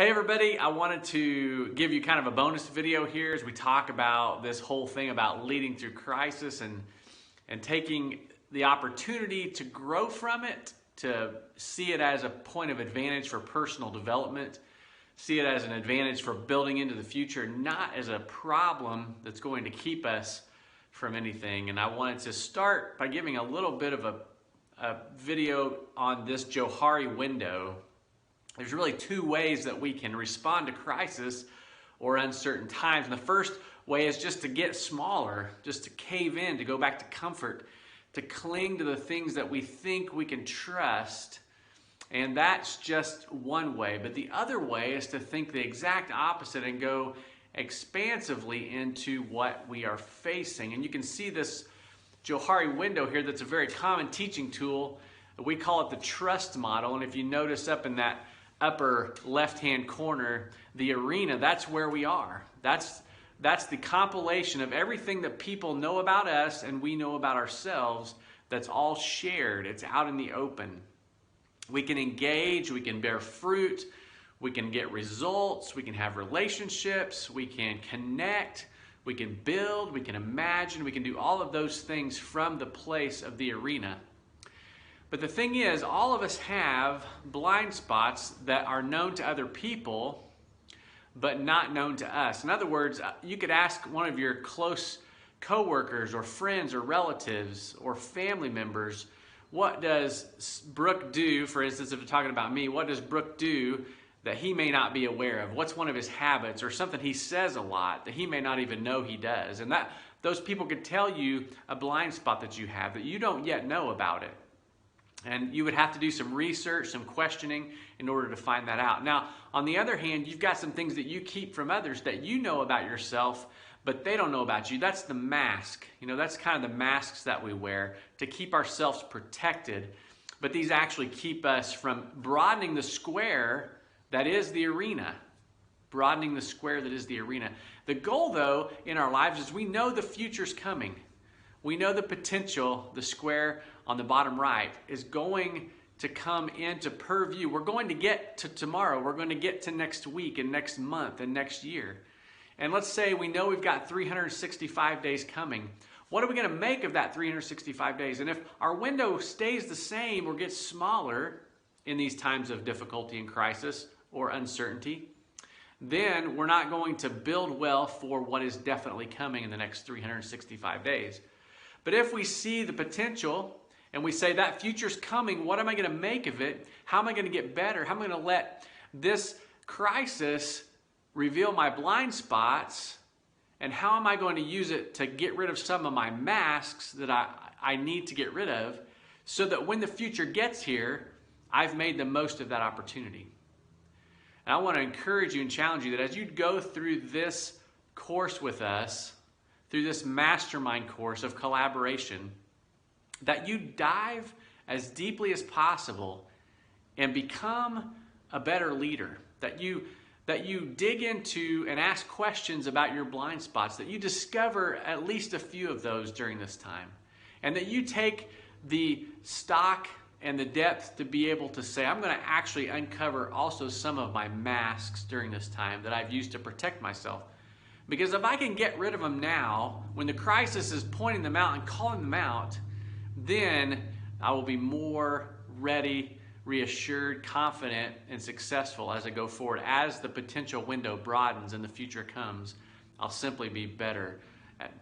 Hey everybody, I wanted to give you kind of a bonus video here as we talk about this whole thing about leading through crisis and taking the opportunity to grow from it, to see it as a point of advantage for personal development, see it as an advantage for building into the future, not as a problem that's going to keep us from anything. And I wanted to start by giving a little bit of a video on this Johari window. There's really two ways that we can respond to crisis or uncertain times. And the first way is just to get smaller, just to cave in, to go back to comfort, to cling to the things that we think we can trust. And that's just one way. But the other way is to think the exact opposite and go expansively into what we are facing. And you can see this Johari window here that's a very common teaching tool. We call it the trust model. And if you notice up in that upper left-hand corner, the arena, that's where we are. That's the compilation of everything that people know about us and we know about ourselves. That's all shared. It's out in the open. We can engage, we can bear fruit, we can get results, we can have relationships, we can connect, we can build, we can imagine, we can do all of those things from the place of the arena. But the thing is, all of us have blind spots that are known to other people, but not known to us. In other words, you could ask one of your close coworkers or friends or relatives or family members, what does Brook do, for instance, if you're talking about me, what does Brook do that he may not be aware of? What's one of his habits or something he says a lot that he may not even know he does? And those people could tell you a blind spot that you have that you don't yet know about it. And you would have to do some research, some questioning in order to find that out. Now, on the other hand, you've got some things that you keep from others that you know about yourself, but they don't know about you. That's the mask. You know, that's kind of the masks that we wear to keep ourselves protected. But these actually keep us from broadening the square that is the arena. Broadening the square that is the arena. The goal, though, in our lives is we know the future's coming. We know the potential, the square on the bottom right, is going to come into purview. We're going to get to tomorrow. We're going to get to next week and next month and next year. And let's say we know we've got 365 days coming. What are we going to make of that 365 days? And if our window stays the same or gets smaller in these times of difficulty and crisis or uncertainty, then we're not going to build well for what is definitely coming in the next 365 days. But if we see the potential and we say that future's coming, what am I going to make of it? How am I going to get better? How am I going to let this crisis reveal my blind spots? And how am I going to use it to get rid of some of my masks that I need to get rid of so that when the future gets here, I've made the most of that opportunity? And I want to encourage you and challenge you that as you go through this course with us, through this mastermind course of collaboration, that you dive as deeply as possible and become a better leader, that you dig into and ask questions about your blind spots, that you discover at least a few of those during this time, and that you take the stock and the depth to be able to say, I'm going to actually uncover also some of my masks during this time that I've used to protect myself. Because if I can get rid of them now, when the crisis is pointing them out and calling them out, then I will be more ready, reassured, confident, and successful as I go forward. As the potential window broadens and the future comes, I'll simply be better at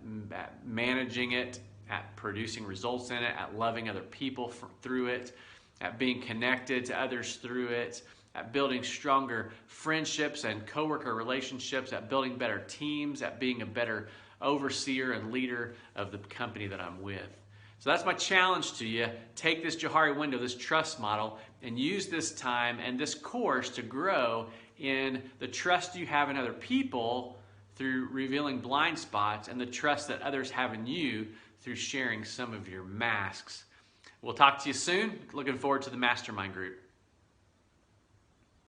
managing it, at producing results in it, at loving other people through it, at being connected to others through it, at building stronger friendships and coworker relationships, at building better teams, at being a better overseer and leader of the company that I'm with. So that's my challenge to you. Take this Johari window, this trust model, and use this time and this course to grow in the trust you have in other people through revealing blind spots and the trust that others have in you through sharing some of your masks. We'll talk to you soon. Looking forward to the mastermind group.